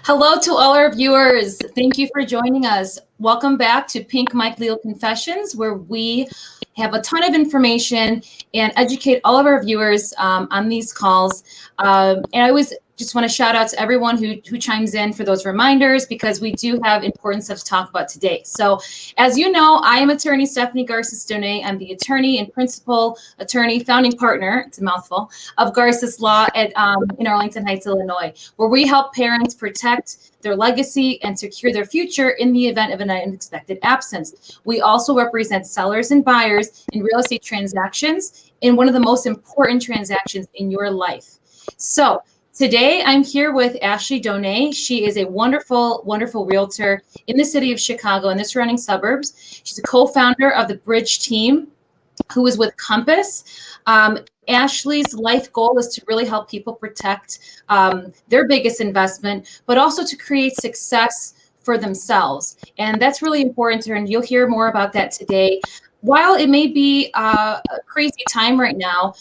Hello to all our viewers. Thank you for joining us. Welcome back to Pink Mike Legal Confessions, where we have a ton of information and educate all of our viewers on these calls. And I always just want to shout out to everyone who chimes in for those reminders, because we do have important stuff to talk about today. So as you know, I am attorney Stephanie Garces-Donay. I'm the attorney and principal attorney, founding partner, it's a mouthful, of Garces Law in Arlington Heights, Illinois, where we help parents protect their legacy and secure their future in the event of an unexpected absence. We also represent sellers and buyers in real estate transactions, in one of the most important transactions in your life. So today I'm here with Ashley Donay. She is a wonderful, wonderful realtor in the city of Chicago and the surrounding suburbs. She's a co-founder of the Bridge team, who is with Compass. Ashley's life goal is to really help people protect their biggest investment, but also to create success for themselves. And that's really important to her, and you'll hear more about that today. While it may be a crazy time right now,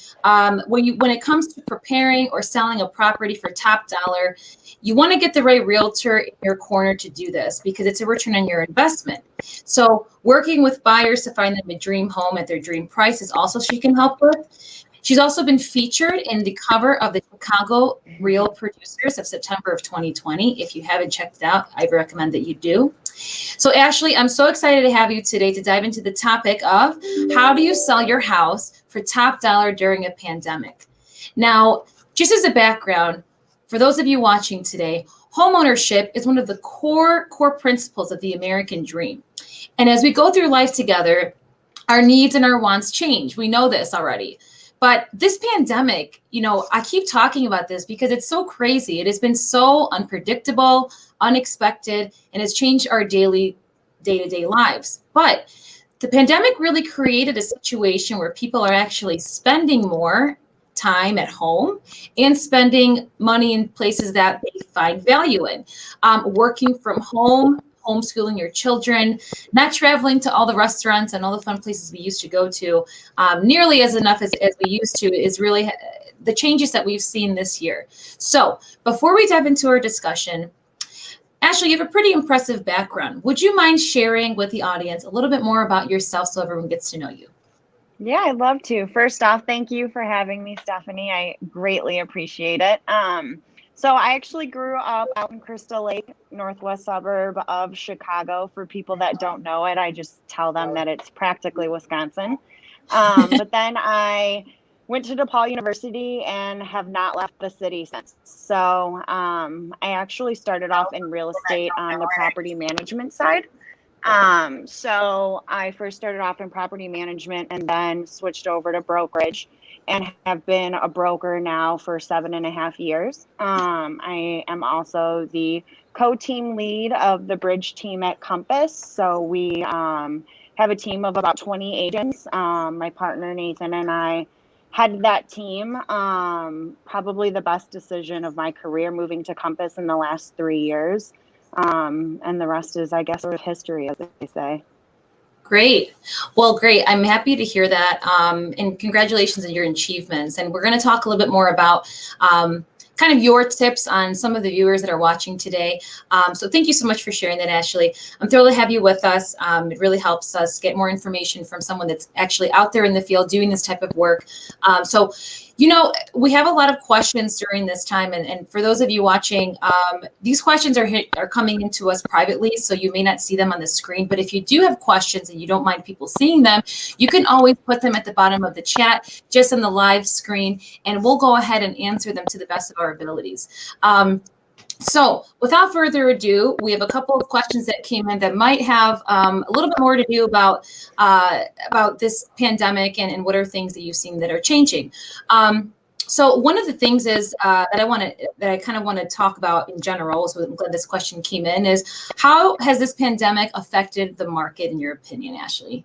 when it comes to preparing or selling a property for top dollar, you want to get the right realtor in your corner to do this, because it's a return on your investment. So working with buyers to find them a dream home at their dream price is also she can help with. She's also been featured in the cover of the Chicago Real Producers of September of 2020. If you haven't checked it out, I recommend that you do. So Ashley, I'm so excited to have you today to dive into the topic of how do you sell your house for top dollar during a pandemic? Now, just as a background, for those of you watching today, homeownership is one of the core principles of the American dream. And as we go through life together, our needs and our wants change. We know this already. But this pandemic, I keep talking about this because it's so crazy. It has been so unpredictable, unexpected, and has changed our daily day-to-day lives. But the pandemic really created a situation where people are actually spending more time at home and spending money in places that they find value in. Working from home, homeschooling your children, not traveling to all the restaurants and all the fun places we used to go to nearly as enough as we used to, is really the changes that we've seen this year. So before we dive into our discussion, Ashley, you have a pretty impressive background. Would you mind sharing with the audience a little bit more about yourself so everyone gets to know you? Yeah, I'd love to. First off, thank you for having me, Stephanie. I greatly appreciate it. So I actually grew up out in Crystal Lake, northwest suburb of Chicago. For people that don't know it, I just tell them that it's practically Wisconsin. But then I went to DePaul University and have not left the city since. So I actually started off in real estate on the property management side. So I first started off in property management and then switched over to brokerage, and have been a broker now for 7.5 years. I am also the co-team lead of the Bridge team at Compass. So we have a team of about 20 agents. My partner Nathan and I had that team. Probably the best decision of my career, moving to Compass in the last 3 years. And the rest is, I guess, sort of history, as they say. Great. Well, great. I'm happy to hear that. And congratulations on your achievements. And we're going to talk a little bit more about kind of your tips on some of the viewers that are watching today. So thank you so much for sharing that, Ashley. I'm thrilled to have you with us. It really helps us get more information from someone that's actually out there in the field doing this type of work. So we have a lot of questions during this time. And for those of you watching, these questions are coming into us privately, so you may not see them on the screen. But if you do have questions and you don't mind people seeing them, you can always put them at the bottom of the chat, just on the live screen, and we'll go ahead and answer them to the best of our abilities. So without further ado, we have a couple of questions that came in that might have a little bit more to do about this pandemic and what are things that you've seen that are changing. So one of the things is that I kind of want to talk about in general, so I'm glad this question came in, is how has this pandemic affected the market in your opinion, Ashley?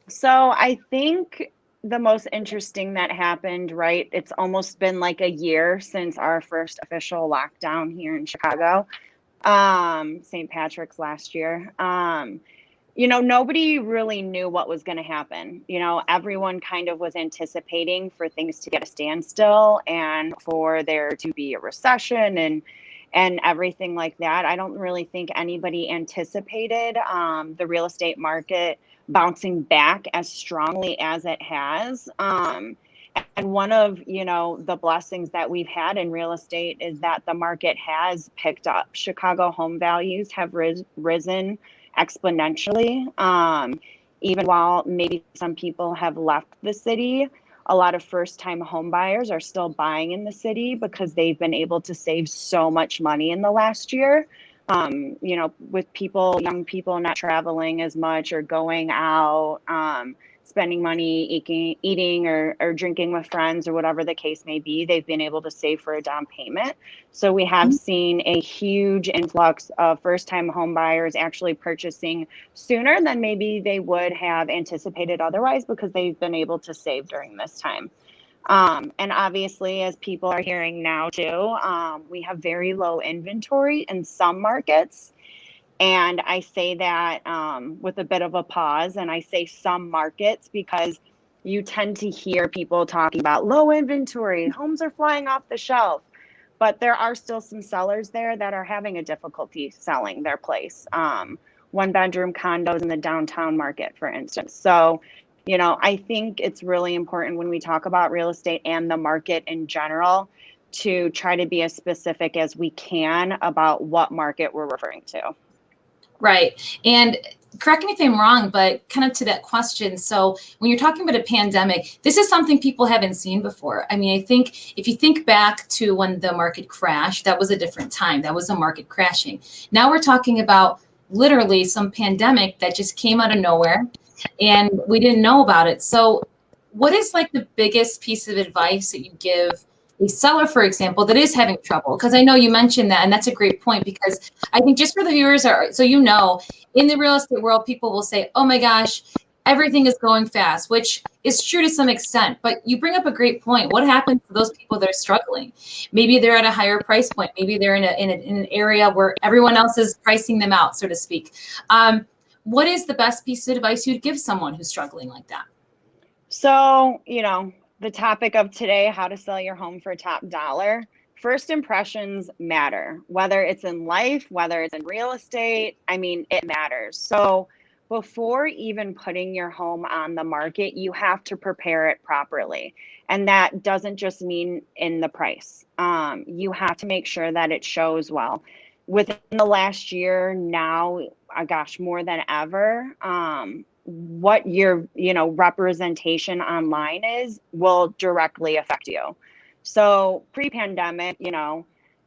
So I think the most interesting that happened, right? It's almost been like a year since our first official lockdown here in Chicago, St. Patrick's last year. Nobody really knew what was going to happen. Everyone kind of was anticipating for things to get a standstill and for there to be a recession and everything like that. I don't really think anybody anticipated the real estate market bouncing back as strongly as it has. And one of, the blessings that we've had in real estate is that the market has picked up. Chicago home values have risen exponentially. Even while maybe some people have left the city, a lot of first-time home buyers are still buying in the city because they've been able to save so much money in the last year. With young people not traveling as much or going out, spending money eating or drinking with friends or whatever the case may be, they've been able to save for a down payment. So we have seen a huge influx of first-time home buyers actually purchasing sooner than maybe they would have anticipated otherwise because they've been able to save during this time. And obviously, as people are hearing now too, we have very low inventory in some markets. And I say that with a bit of a pause. And I say some markets because you tend to hear people talking about low inventory, homes are flying off the shelf. But there are still some sellers there that are having a difficulty selling their place. One-bedroom condos in the downtown market, for instance. So, I think it's really important when we talk about real estate and the market in general to try to be as specific as we can about what market we're referring to. Right. And correct me if I'm wrong, but kind of to that question. So when you're talking about a pandemic, this is something people haven't seen before. I mean, I think if you think back to when the market crashed, that was a different time. That was a market crashing. Now we're talking about literally some pandemic that just came out of nowhere and we didn't know about it. So what is like the biggest piece of advice that you give a seller, for example, that is having trouble? Because I know you mentioned that, and that's a great point, because I think just for the viewers, so in the real estate world, people will say, oh my gosh, everything is going fast, which is true to some extent. But you bring up a great point. What happens to those people that are struggling? Maybe they're at a higher price point. Maybe they're in an area where everyone else is pricing them out, so to speak. What is the best piece of advice you'd give someone who's struggling like that? So, the topic of today, how to sell your home for top dollar. First impressions matter, whether it's in life, whether it's in real estate. I mean, it matters. So before even putting your home on the market, you have to prepare it properly. And that doesn't just mean in the price. You have to make sure that it shows well. Within the last year now, gosh, more than ever, what your representation online is will directly affect you. So pre-pandemic,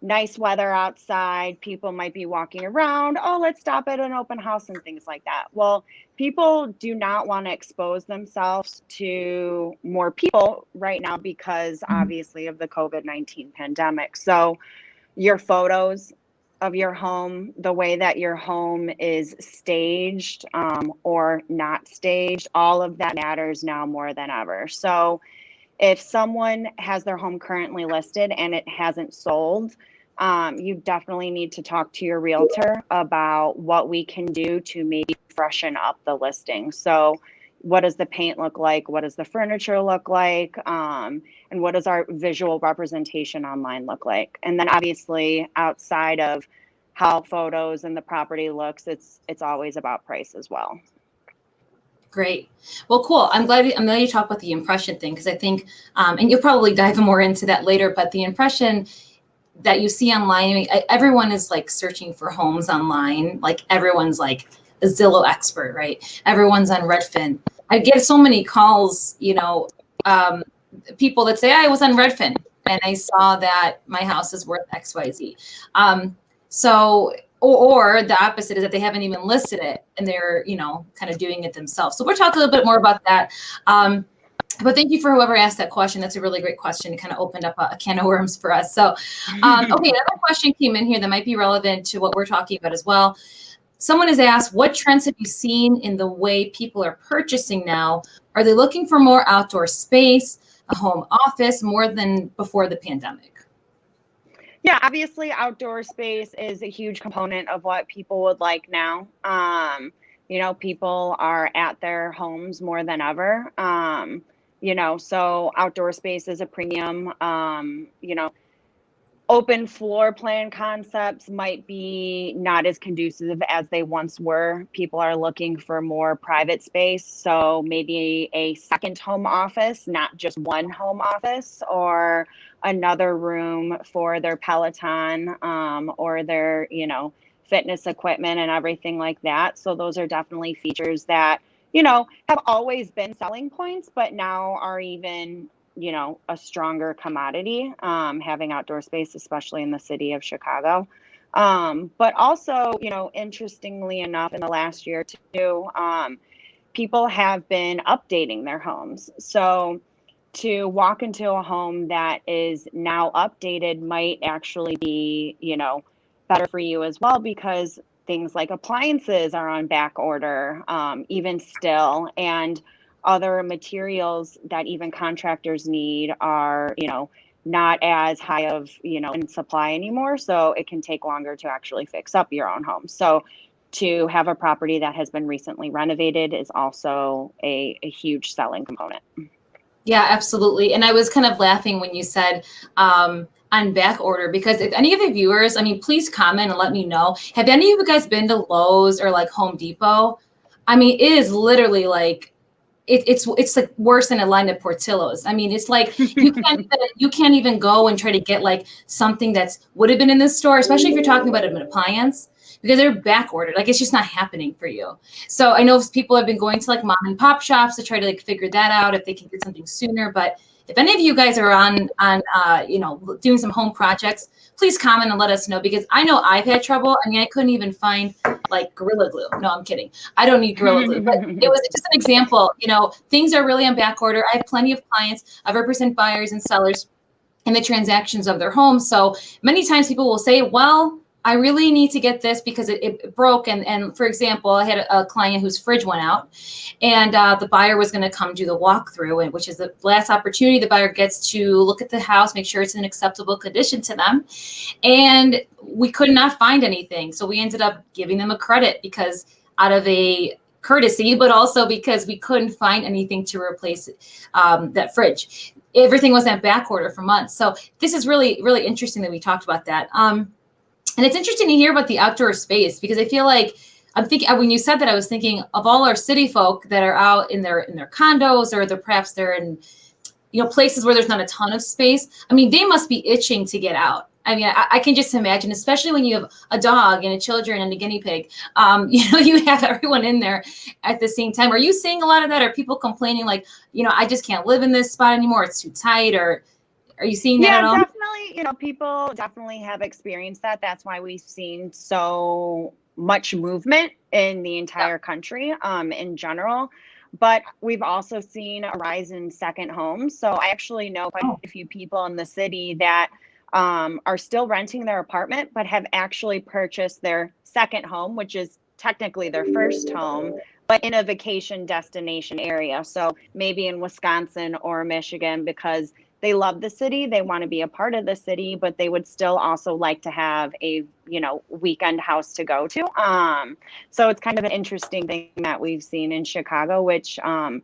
nice weather outside, people might be walking around, oh, let's stop at an open house and things like that. Well, people do not want to expose themselves to more people right now because obviously of the COVID-19 pandemic. So your photos of your home, the way that your home is staged or not staged, all of that matters now more than ever. So if someone has their home currently listed and it hasn't sold, you definitely need to talk to your realtor about what we can do to maybe freshen up the listing. So what does the paint look like? What does the furniture look like? And what does our visual representation online look like? And then obviously outside of how photos and the property looks, it's always about price as well. Great. Well, cool. I'm glad you talked about the impression thing, because I think, and you'll probably dive more into that later, but the impression that you see online, I mean, everyone is like searching for homes online. Like everyone's like a Zillow expert, right? Everyone's on Redfin. I get so many calls, people that say, I was on Redfin and I saw that my house is worth XYZ. Or the opposite is that they haven't even listed it and they're, kind of doing it themselves. So we're talking a little bit more about that. But thank you for whoever asked that question. That's a really great question. It kind of opened up a can of worms for us. So, okay, another question came in here that might be relevant to what we're talking about as well. Someone has asked, what trends have you seen in the way people are purchasing now? Are they looking for more outdoor space, a home office, more than before the pandemic? Yeah, obviously outdoor space is a huge component of what people would like now. People are at their homes more than ever. So outdoor space is a premium. open floor plan concepts might be not as conducive as they once were. People are looking for more private space. So maybe a second home office, not just one home office, or another room for their Peloton or their, fitness equipment and everything like that. So those are definitely features that, have always been selling points, but now are even a stronger commodity, having outdoor space, especially in the city of Chicago. But also, interestingly enough, in the last year or two, people have been updating their homes. So to walk into a home that is now updated might actually be, better for you as well, because things like appliances are on back order, even still, and other materials that even contractors need are, not as high of, in supply anymore. So it can take longer to actually fix up your own home. So to have a property that has been recently renovated is also a huge selling component. Yeah, absolutely. And I was kind of laughing when you said on back order, because if any of the viewers, I mean, please comment and let me know. Have any of you guys been to Lowe's or like Home Depot? I mean, it is literally like it's like worse than a line of Portillo's. I mean, it's like you can't even go and try to get like something that's would have been in this store, especially if you're talking about an appliance, because they're back ordered. Like it's just not happening for you. So I know people have been going to like mom and pop shops to try to like figure that out if they can get something sooner. But if any of you guys are on doing some home projects, please comment and let us know, because I know I've had trouble. I mean, I couldn't even find like Gorilla Glue. No, I'm kidding. I don't need Gorilla Glue, but it was just an example. Things are really on back order. I have plenty of clients. I represent buyers and sellers in the transactions of their homes. So many times people will say, well, I really need to get this because it broke. And for example, I had a client whose fridge went out, and the buyer was going to come do the walkthrough, and which is the last opportunity the buyer gets to look at the house, make sure it's in acceptable condition to them. And we could not find anything. So we ended up giving them a credit, because out of a courtesy, but also because we couldn't find anything to replace that fridge. Everything was at back order for months. So this is really, really interesting that we talked about that. And it's interesting to hear about the outdoor space, because I feel like I'm thinking, when you said that, I was thinking of all our city folk that are out in their condos, or perhaps they're in places where there's not a ton of space. I mean, they must be itching to get out. I mean, I can just imagine, especially when you have a dog and a children and a guinea pig. You have everyone in there at the same time. Are you seeing a lot of that? Are people complaining like, I just can't live in this spot anymore, it's too tight? Or are you seeing that at all? Definitely. People definitely have experienced that. That's why we've seen so much movement in the entire country, in general. But we've also seen a rise in second homes. So I actually know quite a few people in the city that are still renting their apartment, but have actually purchased their second home, which is technically their first home, but in a vacation destination area. So maybe in Wisconsin or Michigan, because they love the city, they want to be a part of the city, but they would still also like to have a, weekend house to go to. So it's kind of an interesting thing that we've seen in Chicago, which, I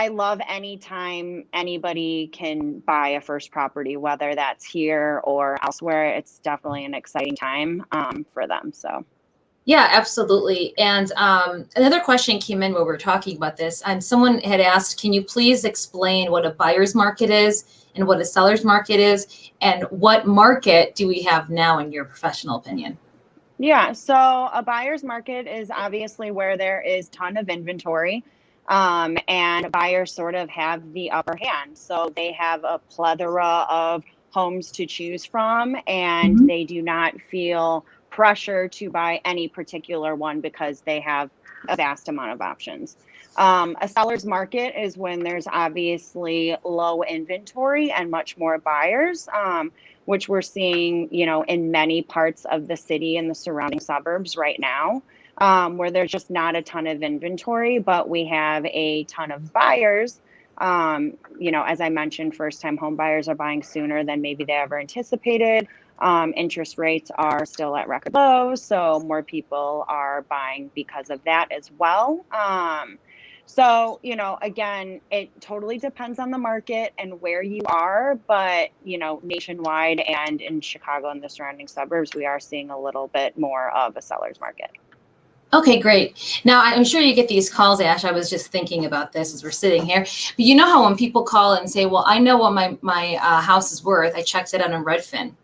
love anytime anybody can buy a first property, whether that's here or elsewhere. It's definitely an exciting time for them. So. Yeah, absolutely. And another question came in while we were talking about this. Someone had asked, can you please explain what a buyer's market is and what a seller's market is, and what market do we have now in your professional opinion? Yeah, so a buyer's market is obviously where there is a ton of inventory, and buyers sort of have the upper hand. So they have a plethora of homes to choose from, and they do not feel pressure to buy any particular one because they have a vast amount of options. A seller's market is when there's obviously low inventory and much more buyers, which we're seeing, in many parts of the city and the surrounding suburbs right now, where there's just not a ton of inventory, but we have a ton of buyers. As I mentioned, first-time home buyers are buying sooner than maybe they ever anticipated. Interest rates are still at record lows, so more people are buying because of that as well. So, again, it totally depends on the market and where you are, but, nationwide and in Chicago and the surrounding suburbs, we are seeing a little bit more of a seller's market. Okay, great. Now, I'm sure you get these calls, Ash. I was just thinking about this as we're sitting here. But you know how when people call and say, well, I know what my house is worth. I checked it out on Redfin.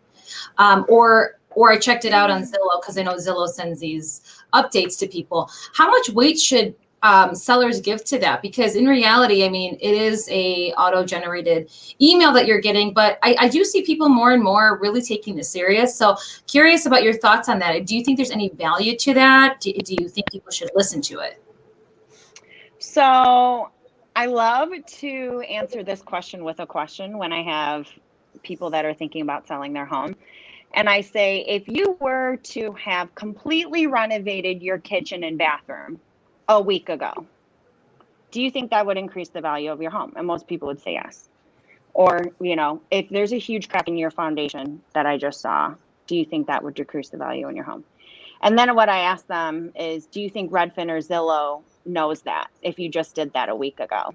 Or I checked it out on Zillow because I know Zillow sends these updates to people. How much weight should sellers give to that? Because in reality, I mean, it is a auto-generated email that you're getting, but I do see people more and more really taking this serious. So curious about your thoughts on that. Do you think there's any value to that? Do you think people should listen to it? So I love to answer this question with a question when I have people that are thinking about selling their home. And I say, if you were to have completely renovated your kitchen and bathroom a week ago, do you think that would increase the value of your home? And most people would say yes. Or, if there's a huge crack in your foundation that I just saw, do you think that would decrease the value in your home? And then what I ask them is, do you think Redfin or Zillow knows that if you just did that a week ago?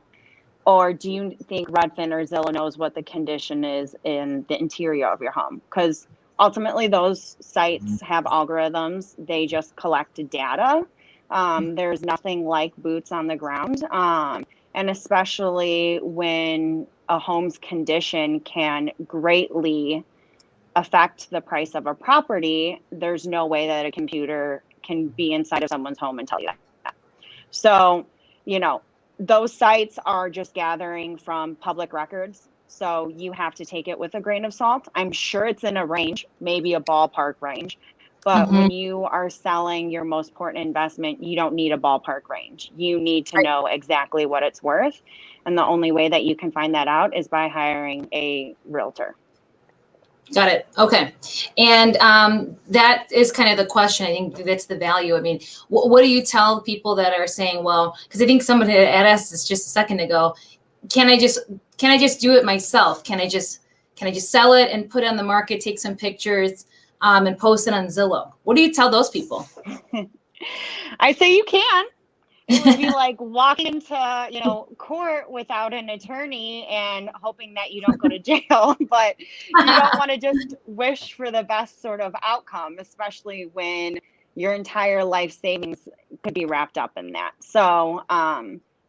Or do you think Redfin or Zillow knows what the condition is in the interior of your home? Because ultimately, those sites have algorithms. They just collect data. There's nothing like boots on the ground. And especially when a home's condition can greatly affect the price of a property, there's no way that a computer can be inside of someone's home and tell you that. So, those sites are just gathering from public records. So you have to take it with a grain of salt. I'm sure it's in a range, maybe a ballpark range. But Mm-hmm. when you are selling your most important investment, you don't need a ballpark range. You need to Right. know exactly what it's worth. And the only way that you can find that out is by hiring a realtor. Got it. Okay. And that is kind of the question. I think that's the value. I mean, what do you tell people that are saying, well, because I think somebody had asked this just a second ago, can I just do it myself? Can I just sell it and put it on the market, take some pictures, and post it on Zillow? What do you tell those people? I say you can. It would be like walking into, court without an attorney and hoping that you don't go to jail. But you don't want to just wish for the best sort of outcome, especially when your entire life savings could be wrapped up in that. So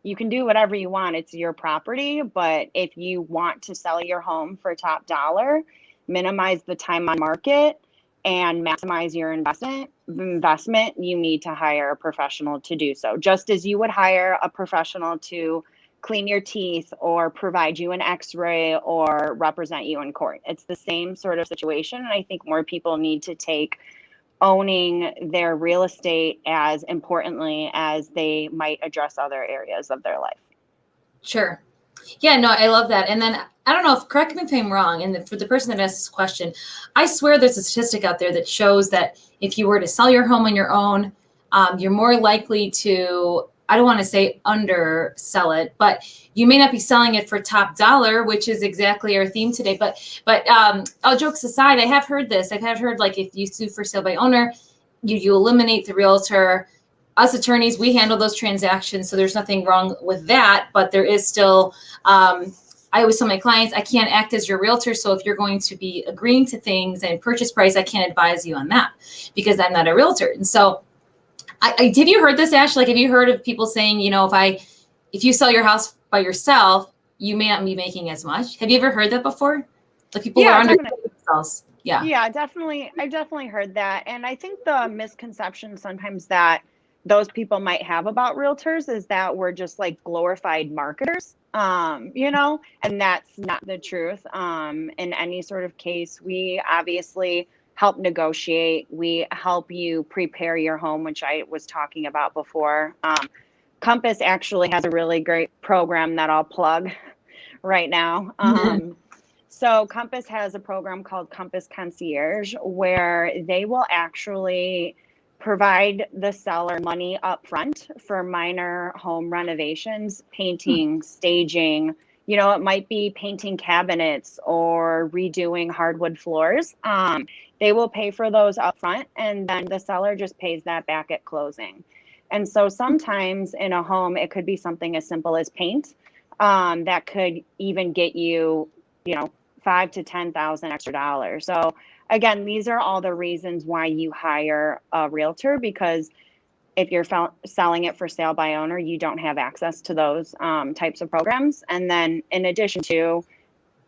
you can do whatever you want. It's your property. But if you want to sell your home for top dollar, minimize the time on market, and maximize your investment, you need to hire a professional to do so. Just as you would hire a professional to clean your teeth or provide you an x-ray or represent you in court. It's the same sort of situation. And I think more people need to take owning their real estate as importantly as they might address other areas of their life. Sure. Yeah, no, I love that. And then I don't know, correct me if I'm wrong. And for the person that asked this question, I swear there's a statistic out there that shows that if you were to sell your home on your own, you're more likely to, I don't want to say undersell it, but you may not be selling it for top dollar, which is exactly our theme today. But all jokes aside, I have heard this. I've heard like if you sue for sale by owner, you eliminate the realtor. Us attorneys, we handle those transactions, so there's nothing wrong with that. But there is still, I always tell my clients, I can't act as your realtor. So if you're going to be agreeing to things and purchase price, I can't advise you on that because I'm not a realtor. And so, have you heard this, Ash? Like, have you heard of people saying, if you sell your house by yourself, you may not be making as much? Have you ever heard that before? Like people are under themselves. Yeah. Yeah, definitely. I've definitely heard that. And I think the misconception sometimes that those people might have about realtors is that we're just like glorified marketers, and that's not the truth. In any sort of case, we obviously help negotiate. We help you prepare your home, which I was talking about before. Compass actually has a really great program that I'll plug right now. So Compass has a program called Compass Concierge where they will actually provide the seller money up front for minor home renovations, painting, staging. It might be painting cabinets or redoing hardwood floors. They will pay for those up front, and then the seller just pays that back at closing. And so sometimes in a home, it could be something as simple as paint, that could even get you, you know, 5 to 10,000 extra dollars. So again, these are all the reasons why you hire a realtor, because if you're selling it for sale by owner, you don't have access to those types of programs. And then in addition to,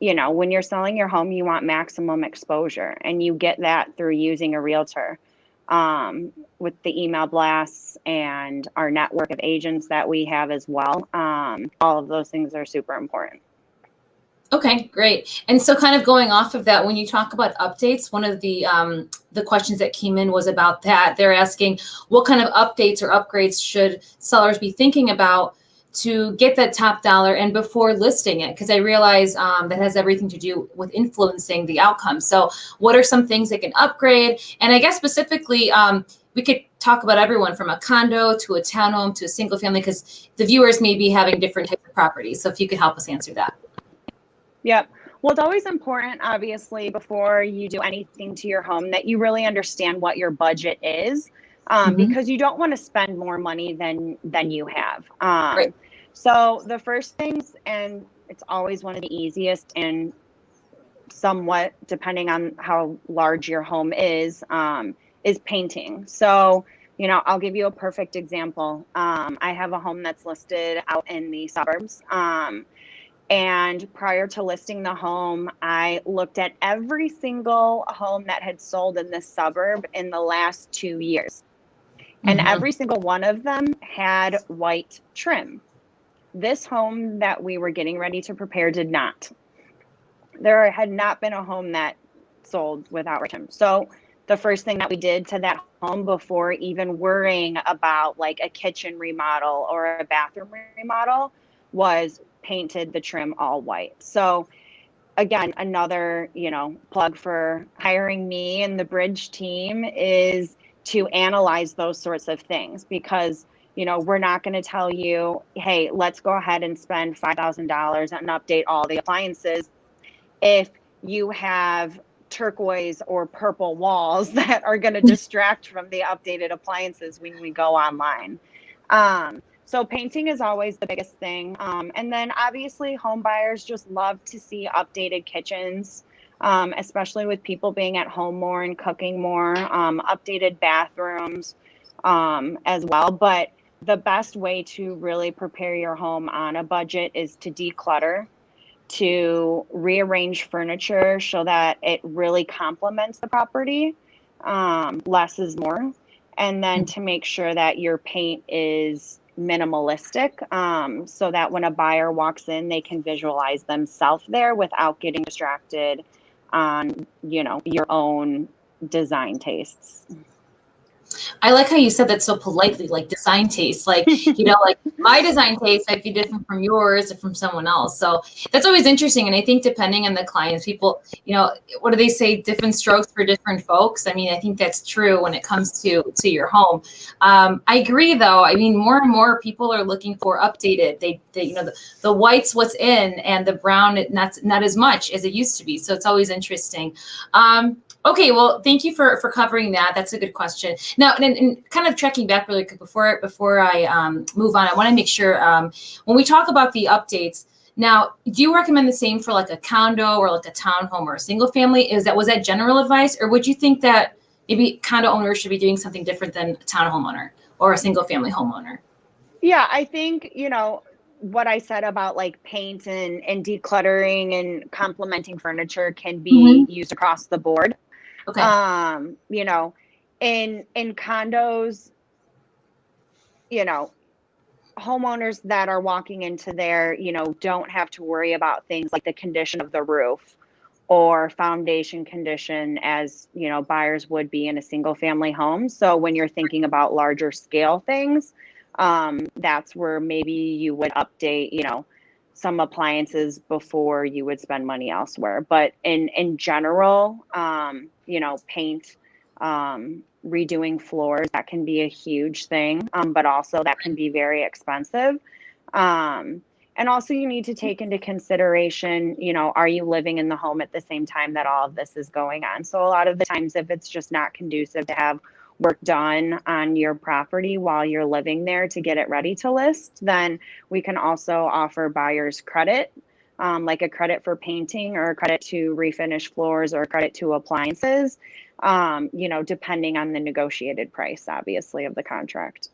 you know, when you're selling your home, you want maximum exposure, and you get that through using a realtor, with the email blasts and our network of agents that we have as well. All of those things are super important. Okay, great. And so kind of going off of that, when you talk about updates, one of the questions that came in was about that. They're asking what kind of updates or upgrades should sellers be thinking about to get that top dollar and before listing it? Because I realize that has everything to do with influencing the outcome. So what are some things they can upgrade? And I guess specifically, we could talk about everyone from a condo to a townhome to a single family, because the viewers may be having different types of properties. So if you could help us answer that. Yep. Well, it's always important, obviously, before you do anything to your home, that you really understand what your budget is, because you don't want to spend more money than you have. Right. So the first things, and it's always one of the easiest, and somewhat depending on how large your home is painting. So, you know, I'll give you a perfect example. I have a home that's listed out in the suburbs. And prior to listing the home, I looked at every single home that had sold in this suburb in the last 2 years. And every single one of them had white trim. This home that we were getting ready to prepare did not. There had not been a home that sold without white trim. So the first thing that we did to that home before even worrying about like a kitchen remodel or a bathroom remodel was painted the trim all white. So again, another, you know, plug for hiring me and the Bridge team is to analyze those sorts of things, because, you know, we're not going to tell you, hey, let's go ahead and spend $5,000 and update all the appliances if you have turquoise or purple walls that are going to distract from the updated appliances when we go online. So painting is always the biggest thing. And then obviously home buyers just love to see updated kitchens, especially with people being at home more and cooking more, updated bathrooms as well. But the best way to really prepare your home on a budget is to declutter, to rearrange furniture so that it really complements the property. Less is more. And then to make sure that your paint is minimalistic, so that when a buyer walks in, they can visualize themselves there without getting distracted on, you know, your own design tastes. I like how you said that so politely, like design taste, like, you know, like my design taste might be different from yours or from someone else. So that's always interesting. And I think depending on the clients, people, you know, what do they say? Different strokes for different folks. I mean, I think that's true when it comes to your home. I agree though. I mean, more and more people are looking for updated. They you know, the white's what's in and the brown, not as much as it used to be. So it's always interesting. Okay, well, thank you for covering that. That's a good question. Now, and kind of checking back really quick before I move on, I want to make sure when we talk about the updates. Now, do you recommend the same for like a condo or like a townhome or a single family? Was that general advice, or would you think that maybe condo owners should be doing something different than a townhome owner or a single family homeowner? Yeah, I think, you know, what I said about like paint and decluttering and complementing furniture can be used across the board. Okay. You know, in condos, you know, homeowners that are walking into there, you know, don't have to worry about things like the condition of the roof or foundation condition as, you know, buyers would be in a single family home. So when you're thinking about larger scale things, that's where maybe you would update, you know, some appliances before you would spend money elsewhere. But in general, you know, paint, redoing floors, that can be a huge thing, but also that can be very expensive. And also you need to take into consideration, you know, are you living in the home at the same time that all of this is going on? So a lot of the times, if it's just not conducive to have work done on your property while you're living there to get it ready to list, then we can also offer buyers credit, like a credit for painting or a credit to refinish floors or a credit to appliances, depending on the negotiated price, obviously, of the contract.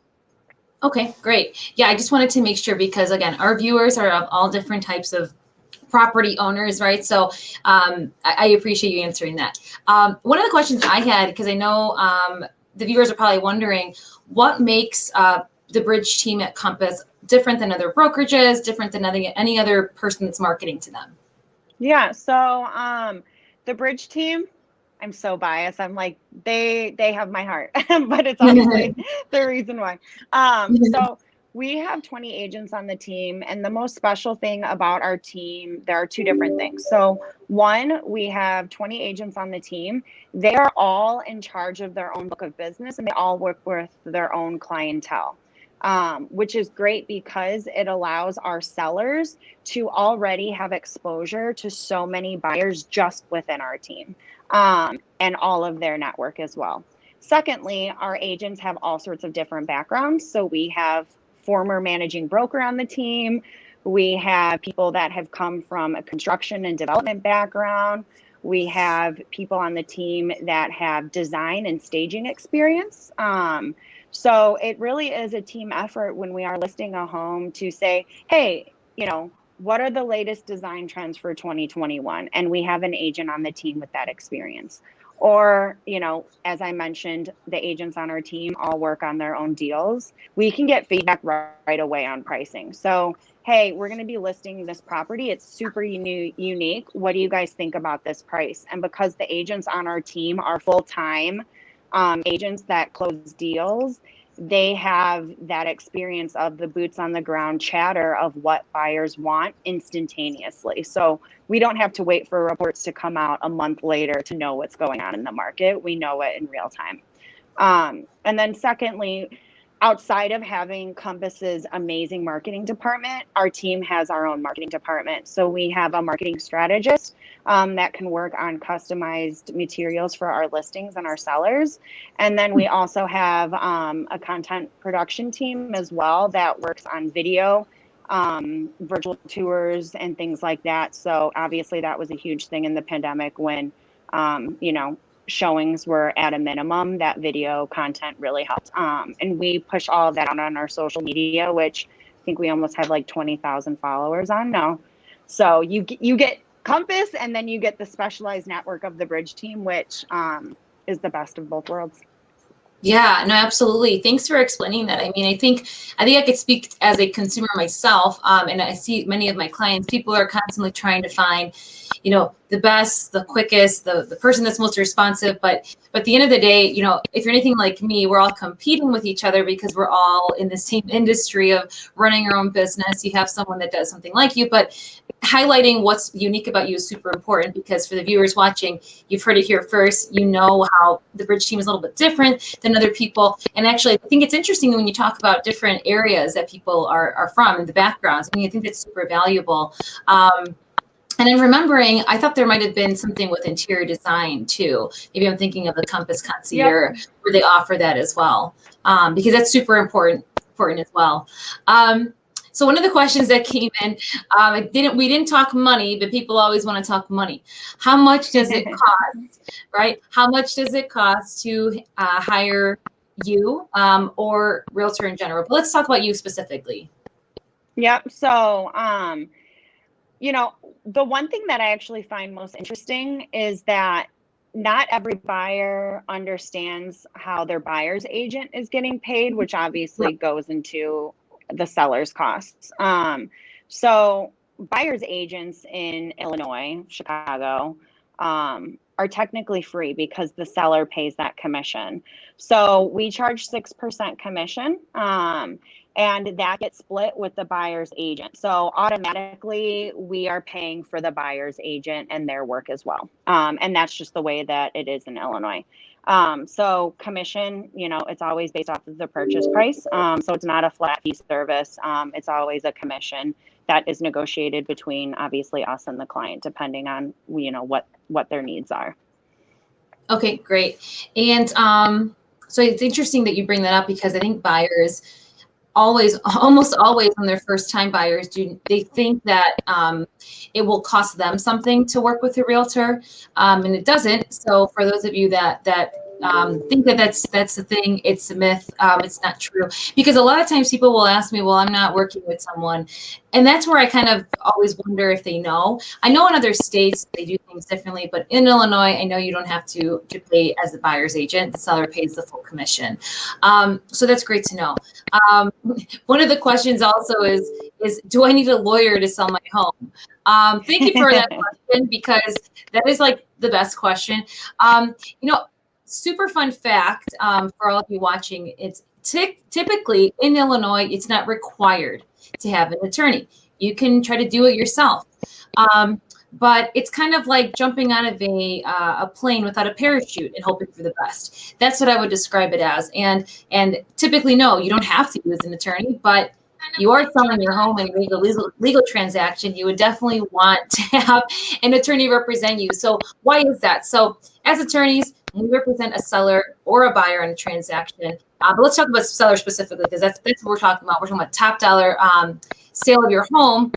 Okay, great. Yeah, I just wanted to make sure because again, our viewers are of all different types of property owners, right? So I appreciate you answering that. One of the questions I had, because I know the viewers are probably wondering, what makes the bridge team at Compass different than other brokerages, different than any other person that's marketing to them? Yeah, so the bridge team, I'm so biased. I'm like, they have my heart, but it's honestly the reason why. So we have 20 agents on the team, and the most special thing about our team, there are two different things. So one, we have 20 agents on the team. They are all in charge of their own book of business, and they all work with their own clientele. Which is great because it allows our sellers to already have exposure to so many buyers just within our team, and all of their network as well. Secondly, our agents have all sorts of different backgrounds. So we have former managing broker on the team. We have people that have come from a construction and development background. We have people on the team that have design and staging experience. So it really is a team effort when we are listing a home to say, hey, what are the latest design trends for 2021? And we have an agent on the team with that experience. Or, as I mentioned, the agents on our team all work on their own deals. We can get feedback right away on pricing. So, hey, we're going to be listing this property. It's super unique. What do you guys think about this price? And because the agents on our team are full-time agents that close deals, they have that experience of the boots on the ground chatter of what buyers want instantaneously. So we don't have to wait for reports to come out a month later to know what's going on in the market. We know it in real time. And then secondly, outside of having Compass's amazing marketing department, our team has our own marketing department. So we have a marketing strategist that can work on customized materials for our listings and our sellers. And then we also have a content production team as well that works on video, virtual tours, and things like that. So obviously that was a huge thing in the pandemic when, showings were at a minimum. That video content really helped. And we push all of that out on our social media, which I think we almost have like 20,000 followers on now. So you get Compass, and then you get the specialized network of the bridge team, which is the best of both worlds. Yeah, no, absolutely. Thanks for explaining that. I mean, I think I could speak as a consumer myself, and I see many of my clients. People are constantly trying to find, the best, the quickest, the person that's most responsive. But at the end of the day, if you're anything like me, we're all competing with each other because we're all in the same industry of running your own business. You have someone that does something like you, but highlighting what's unique about you is super important because for the viewers watching, you've heard it here first. You know how the bridge team is a little bit different than other people. And actually, I think it's interesting when you talk about different areas that people are from and the backgrounds. I mean, I think that's super valuable. And I'm remembering, I thought there might have been something with interior design too. Maybe I'm thinking of the Compass Concierge where they offer that as well, because that's super important as well. So one of the questions that came in, we didn't talk money, but people always want to talk money. How much does it cost, right? How much does it cost to hire you or Realtor in general? But let's talk about you specifically. Yep. So, the one thing that I actually find most interesting is that not every buyer understands how their buyer's agent is getting paid, which obviously goes into the seller's costs. So buyer's agents in Illinois, Chicago, are technically free because the seller pays that commission. So we charge 6% commission. And that gets split with the buyer's agent. So automatically we are paying for the buyer's agent and their work as well. And that's just the way that it is in Illinois. So commission, it's always based off of the purchase price. So it's not a flat fee service. It's always a commission that is negotiated between obviously us and the client, depending on, what their needs are. Okay, great. And So it's interesting that you bring that up, because I think buyers almost always, when they're first time buyers, they think that it will cost them something to work with a realtor, and it doesn't. So for those of you that think that that's the thing, it's a myth. It's not true, because a lot of times people will ask me, well, I'm not working with someone, and that's where I kind of always wonder if they know. I know in other states they do things differently, but in Illinois, I know you don't have to pay as a buyer's agent. The seller pays the full commission. So that's great to know. One of the questions also is do I need a lawyer to sell my home? Thank you for that question, because that is like the best question. You know, super fun fact, for all of you watching, it's typically in Illinois, it's not required to have an attorney. You can try to do it yourself. But it's kind of like jumping out of a plane without a parachute and hoping for the best. That's what I would describe it as. And typically, no, you don't have to use an attorney, but you are selling your home in a legal transaction. You would definitely want to have an attorney represent you. So why is that? So as attorneys, we represent a seller or a buyer in a transaction. But let's talk about seller specifically, because that's what we're talking about. We're talking about top dollar sale of your home.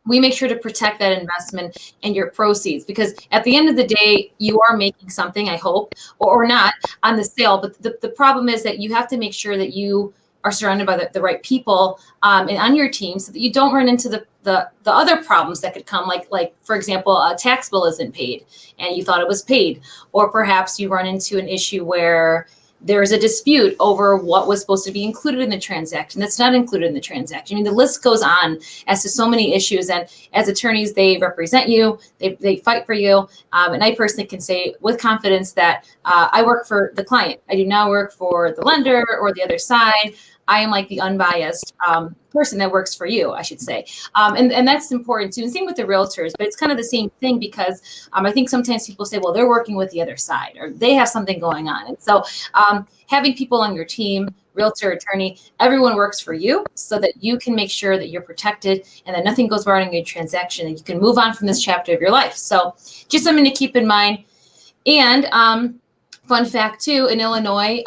We make sure to protect that investment and your proceeds, because at the end of the day, you are making something, I hope, or not, on the sale. But the problem is that you have to make sure that you are surrounded by the right people and on your team, so that you don't run into the other problems that could come, like for example, a tax bill isn't paid and you thought it was paid, or perhaps you run into an issue where there's a dispute over what was supposed to be included in the transaction that's not included in the transaction. I mean, the list goes on as to so many issues. And as attorneys, they represent you, they fight for you. And I personally can say with confidence that I work for the client. I do not work for the lender or the other side. I am like the unbiased person that works for you, I should say. And that's important too. And same with the realtors, but it's kind of the same thing, because I think sometimes people say, well, they're working with the other side, or they have something going on. And so having people on your team, realtor, attorney, everyone works for you, so that you can make sure that you're protected and that nothing goes wrong in your transaction, and you can move on from this chapter of your life. So just something to keep in mind. And fun fact too, in Illinois,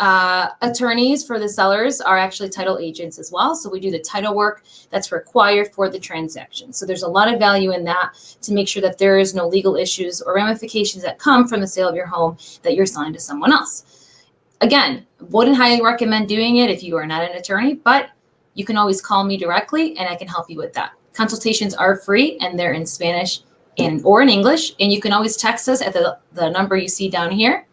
attorneys for the sellers are actually title agents as well. So we do the title work that's required for the transaction. So there's a lot of value in that, to make sure that there is no legal issues or ramifications that come from the sale of your home that you're selling to someone else. Again, wouldn't highly recommend doing it if you are not an attorney, but you can always call me directly and I can help you with that. Consultations are free, and they're in Spanish or in English, and you can always text us at the number you see down here.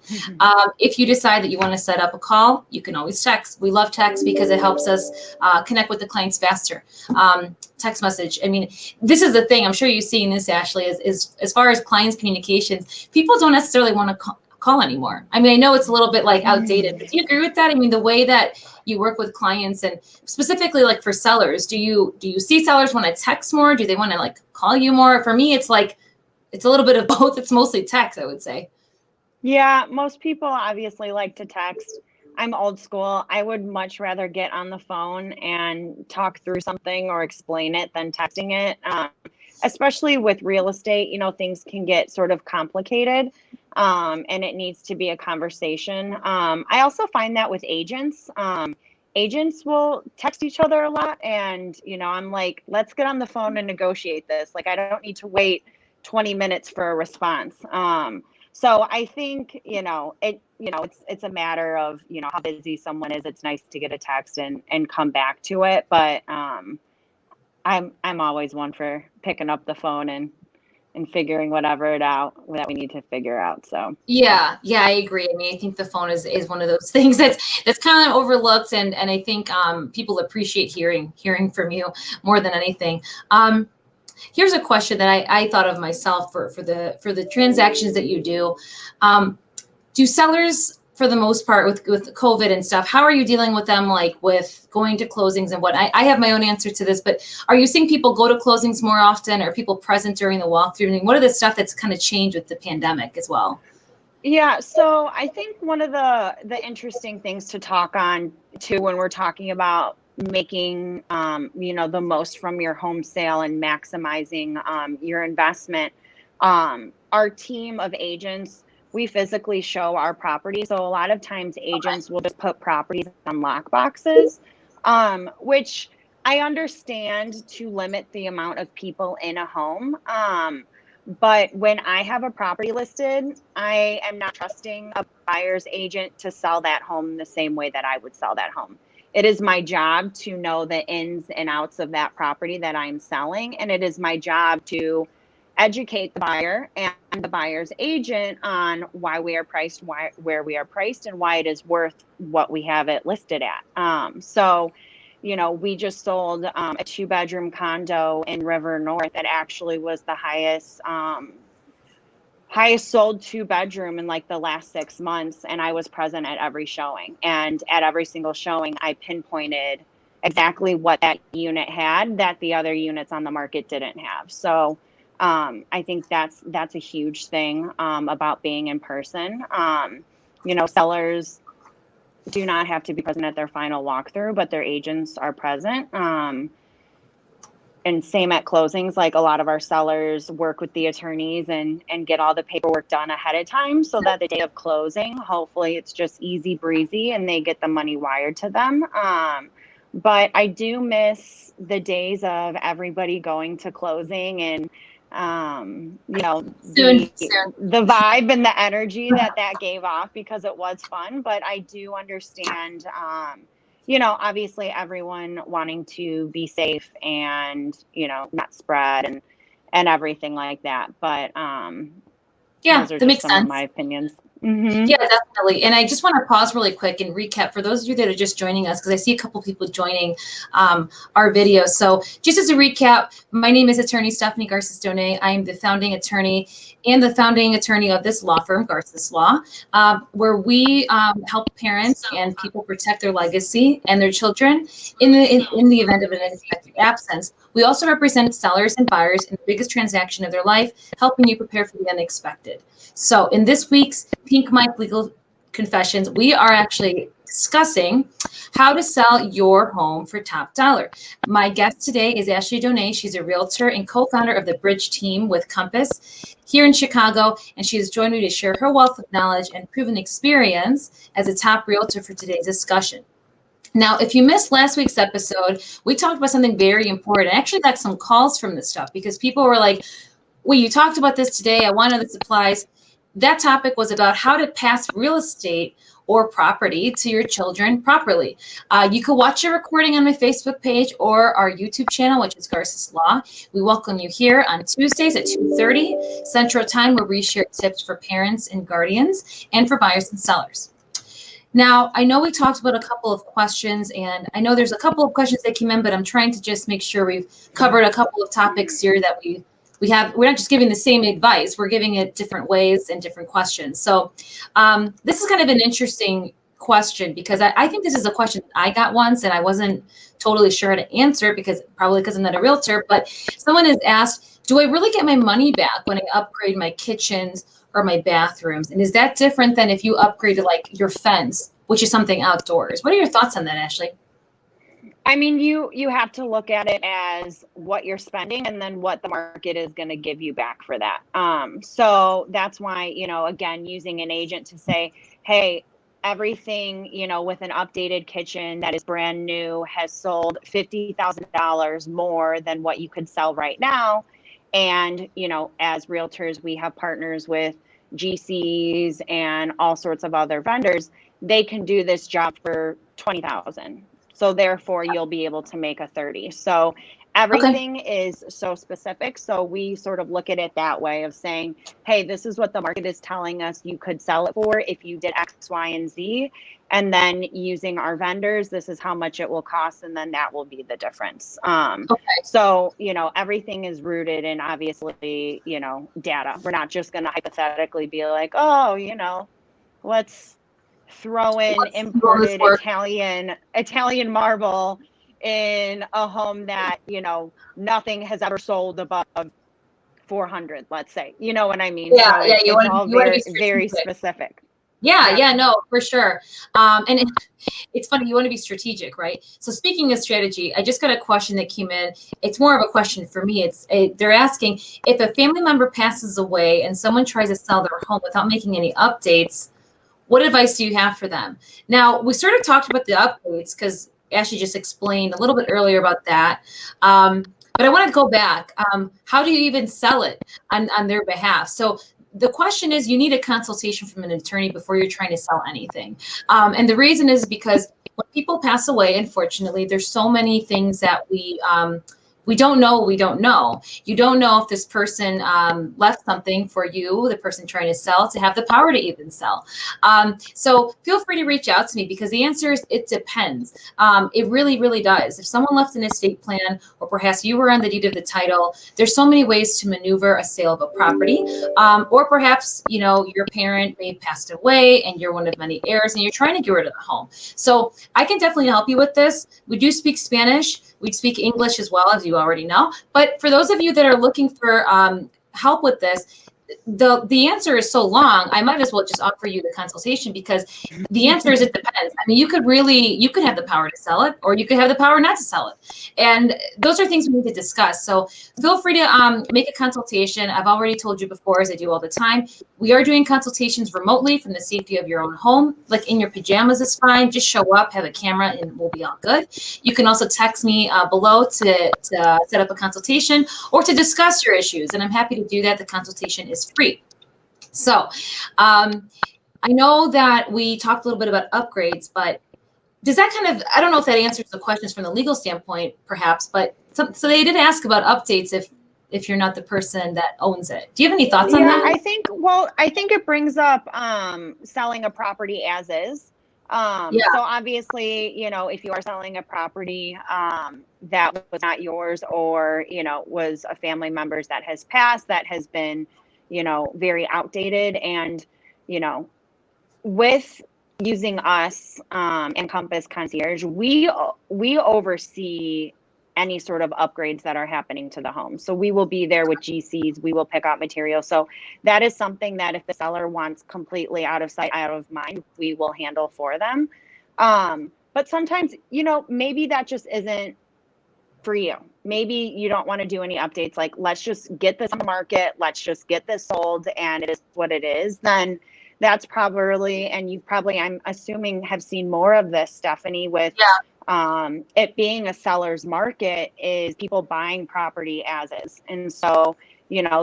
If you decide that you want to set up a call, you can always text. We love text because it helps us connect with the clients faster. Text message. I mean, this is the thing. I'm sure you've seen this, Ashley, is as far as clients' communications, people don't necessarily want to call anymore. I mean, I know it's a little bit like outdated, but do you agree with that? I mean, the way that you work with clients, and specifically like for sellers, do you see sellers want to text more? Do they want to like call you more? For me, it's like, it's a little bit of both. It's mostly text, I would say. Yeah, most people obviously like to text. I'm old school. I would much rather get on the phone and talk through something or explain it than texting it. Especially with real estate, things can get sort of complicated, and it needs to be a conversation. I also find that with agents. Agents will text each other a lot, and I'm like, let's get on the phone and negotiate this. Like, I don't need to wait 20 minutes for a response. So I think, it's a matter of, how busy someone is. It's nice to get a text and come back to it. But I'm always one for picking up the phone and figuring whatever it out that we need to figure out. So Yeah, I agree. I mean, I think the phone is one of those things that's kind of overlooked, and I think people appreciate hearing from you more than anything. Here's a question that I thought of myself for the transactions that you do. Do sellers, for the most part, with COVID and stuff, how are you dealing with them, like with going to closings and what? I have my own answer to this, but are you seeing people go to closings more often? Are people present during the walkthrough? I mean, what are the stuff that's kind of changed with the pandemic as well? yeah, so I think one of the interesting things to talk on too, when we're talking about making the most from your home sale and maximizing your investment, our team of agents, we physically show our property. So a lot of times agents will just put properties on lockboxes, which I understand to limit the amount of people in a home. But when I have a property listed, I am not trusting a buyer's agent to sell that home the same way that I would sell that home. It is my job to know the ins and outs of that property that I'm selling. And it is my job to educate the buyer and the buyer's agent on why we are priced, where we are priced, and why it is worth what we have it listed at. We just sold a 2-bedroom condo in River North that actually was the highest sold 2-bedroom in like the last 6 months, and I was present at every showing. And at every single showing, I pinpointed exactly what that unit had that the other units on the market didn't have. So I think that's a huge thing about being in person. Sellers do not have to be present at their final walkthrough, but their agents are present. And same at closings, like a lot of our sellers work with the attorneys and get all the paperwork done ahead of time so that the day of closing, hopefully it's just easy breezy and they get the money wired to them. But I do miss the days of everybody going to closing and Soon. the vibe and the energy that gave off, because it was fun. But I do understand obviously everyone wanting to be safe and not spread and everything like that. But Yeah, those are that just makes some of sense. my opinions. Mm-hmm. Yeah, definitely. And I just want to pause really quick and recap for those of you that are just joining us, because I see a couple people joining our video. So just as a recap, my name is Attorney Stephanie Garces-Donay. I am the founding attorney and the founding attorney of this law firm, Garces Law, where we help parents and people protect their legacy and their children in the event of an unexpected absence. We also represent sellers and buyers in the biggest transaction of their life, helping you prepare for the unexpected. So in this week's Pink Mike Legal Confessions, we are actually discussing how to sell your home for top dollar. My guest today is Ashley Donay. She's a realtor and co-founder of the Bridge team with Compass here in Chicago, and she has joined me to share her wealth of knowledge and proven experience as a top realtor for today's discussion. Now, if you missed last week's episode, we talked about something very important. I actually got some calls from this stuff because people were like, well, you talked about this today. I want to know this applies. That topic was about how to pass real estate or property to your children properly. You can watch a recording on my Facebook page or our YouTube channel, which is Garces Law. We welcome you here on Tuesdays at 2:30 Central Time, where we share tips for parents and guardians and for buyers and sellers. Now, I know we talked about a couple of questions, and I know there's a couple of questions that came in, but I'm trying to just make sure we've covered a couple of topics here that we're not just giving the same advice, we're giving it different ways and different questions. So this is kind of an interesting question, because I think this is a question that I got once and I wasn't totally sure how to answer, because I'm not a realtor, but someone has asked, do I really get my money back when I upgrade my kitchens or my bathrooms? And is that different than if you upgraded like your fence, which is something outdoors? What are your thoughts on that, Ashley? I mean, you have to look at it as what you're spending and then what the market is going to give you back for that. So that's why, again, using an agent to say, hey, everything, with an updated kitchen that is brand new has sold $50,000 more than what you could sell right now. And, as realtors, we have partners with GCs and all sorts of other vendors. They can do this job for $20,000. So therefore, you'll be able to make a 30. So everything is so specific. So we sort of look at it that way of saying, hey, this is what the market is telling us you could sell it for if you did X, Y, and Z. And then using our vendors, this is how much it will cost. And then that will be the difference. So, everything is rooted in obviously, data. We're not just going to hypothetically be like, oh, let's throw in imported Italian marble in a home that, nothing has ever sold above 400, let's say. You know what I mean? Yeah, So yeah. it's all very, be very specific. Yeah, Yep. yeah, no, for sure. And it's funny, you want to be strategic, right? So speaking of strategy, I just got a question that came in. It's more of a question for me. They're asking if a family member passes away and someone tries to sell their home without making any updates, what advice do you have for them? Now, we sort of talked about the updates because Ashley just explained a little bit earlier about that. But I want to go back. How do you even sell it on their behalf? So the question is, you need a consultation from an attorney before you're trying to sell anything. And the reason is because when people pass away, unfortunately, there's so many things that we don't know. We don't know. You don't know if this person left something for you, the person trying to sell, to have the power to even sell. So feel free to reach out to me because the answer is it depends. It really, really does. If someone left an estate plan, or perhaps you were on the deed of the title, there's so many ways to maneuver a sale of a property. Or perhaps, your parent may have passed away and you're one of many heirs and you're trying to get rid of the home. So I can definitely help you with this. We do speak Spanish. We speak English as well, as you already know. But for those of you that are looking for help with this, the answer is so long, I might as well just offer you the consultation because the answer is it depends. I mean, you could have the power to sell it, or you could have the power not to sell it. And those are things we need to discuss. So feel free to make a consultation. I've already told you before, as I do all the time, we are doing consultations remotely from the safety of your own home. Like in your pajamas is fine. Just show up, have a camera, and we'll be all good. You can also text me below to set up a consultation or to discuss your issues. And I'm happy to do that. The consultation is free. So I know that we talked a little bit about upgrades, but does that I don't know if that answers the questions from the legal standpoint, perhaps, but so they did ask about updates if you're not the person that owns it. Do you have any thoughts on Yeah, that? I think it brings up selling a property as is. Yeah. So obviously, if you are selling a property that was not yours, or, was a family member's that has passed, that has been, very outdated, and, with using us, Encompass Concierge, we oversee any sort of upgrades that are happening to the home. So we will be there with GCs, we will pick out material. So that is something that if the seller wants completely out of sight, out of mind, we will handle for them. But sometimes, maybe that just isn't for you. Maybe you don't want to do any updates. Like, let's just get this on the market. Let's just get this sold, and it is what it is. Then that's probably, and you probably, I'm assuming, have seen more of this, Stephanie, with it being a seller's market, is people buying property as is. And so,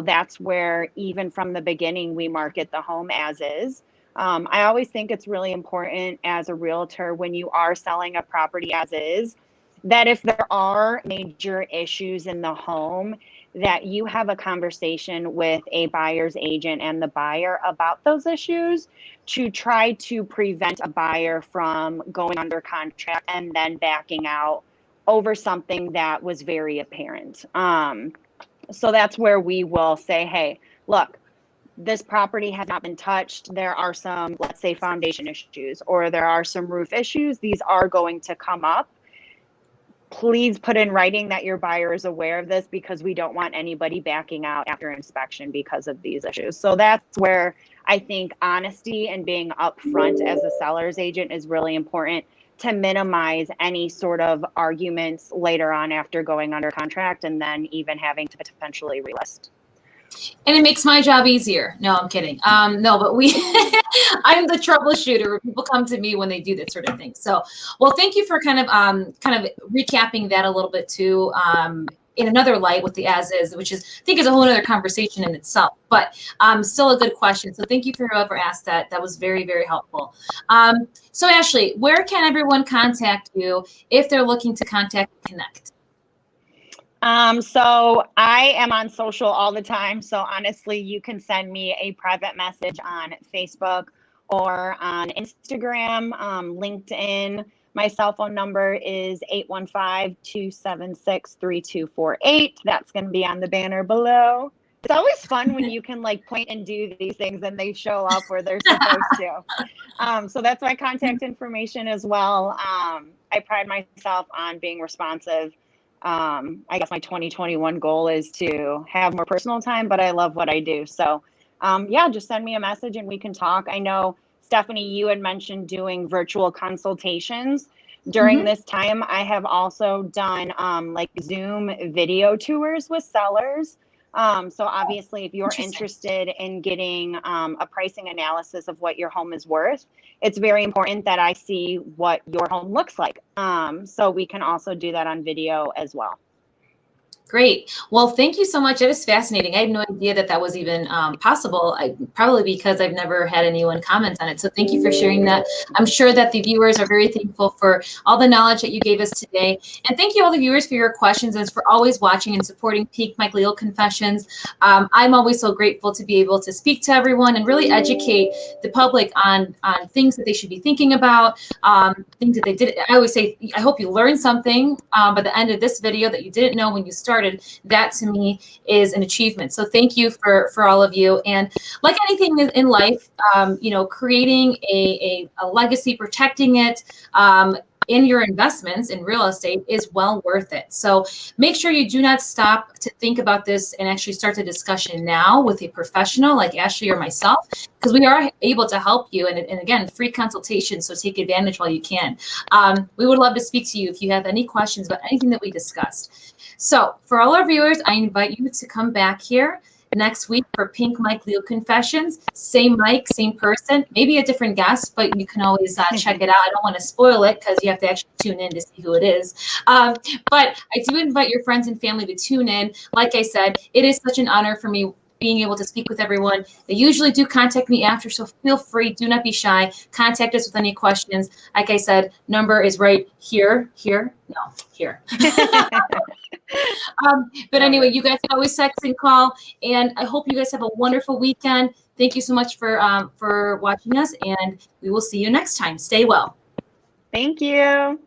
that's where even from the beginning, we market the home as is. I always think it's really important as a realtor, when you are selling a property as is, that if there are major issues in the home, that you have a conversation with a buyer's agent and the buyer about those issues, to try to prevent a buyer from going under contract and then backing out over something that was very apparent. So that's where we will say, hey, look, this property has not been touched. There are some, let's say, foundation issues, or there are some roof issues. These are going to come up. Please put in writing that your buyer is aware of this, because we don't want anybody backing out after inspection because of these issues. So that's where I think honesty and being upfront as a seller's agent is really important, to minimize any sort of arguments later on after going under contract, and then even having to potentially relist. And it makes my job easier. No, I'm kidding. No, but I'm the troubleshooter. People come to me when they do that sort of thing. So, well, thank you for kind of recapping that a little bit too. In another light with the as is, which is, I think, is a whole other conversation in itself, but still a good question. So thank you for whoever asked that. That was very, very helpful. So Ashley, where can everyone contact you if they're looking to contact and connect? So I am on social all the time. So honestly, you can send me a private message on Facebook or on Instagram, LinkedIn. My cell phone number is 815-276-3248. That's going to be on the banner below. It's always fun when you can point and do these things and they show up where they're supposed to. So that's my contact information as well. I pride myself on being responsive. I guess my 2021 goal is to have more personal time, but I love what I do. So, yeah, just send me a message and we can talk. I know Stephanie, you had mentioned doing virtual consultations. During this time, I have also done like Zoom video tours with sellers. So obviously, if you're interested in getting a pricing analysis of what your home is worth, it's very important that I see what your home looks like. So we can also do that on video as well. Great. Well, thank you so much. It was fascinating. I had no idea that that was even possible. Probably because I've never had anyone comment on it. So thank you for sharing that. I'm sure that the viewers are very thankful for all the knowledge that you gave us today. And thank you all the viewers for your questions and for always watching and supporting Pink Mike Legal Confessions. I'm always so grateful to be able to speak to everyone and really educate the public on things that they should be thinking about, things that they did. I always say, I hope you learned something by the end of this video that you didn't know when you started. That to me is an achievement. So thank you for all of you. And like anything in life, creating a legacy, protecting it, in your investments in real estate is well worth it. So make sure you do not stop to think about this and actually start the discussion now with a professional like Ashley or myself, because we are able to help you. And again, free consultation. So take advantage while you can. We would love to speak to you if you have any questions about anything that we discussed. So for all our viewers, I invite you to come back here next week for Pink Mike Legal Confessions. Same mic, same person, maybe a different guest, but you can always check it out. I don't want to spoil it because you have to actually tune in to see who it is. But I do invite your friends and family to tune in. Like I said, it is such an honor for me being able to speak with everyone. They usually do contact me after, so feel free, do not be shy. Contact us with any questions. Like I said, number is right here. But anyway, you guys can always text and call, and I hope you guys have a wonderful weekend. Thank you so much for watching us, and we will see you next time. Stay well. Thank you.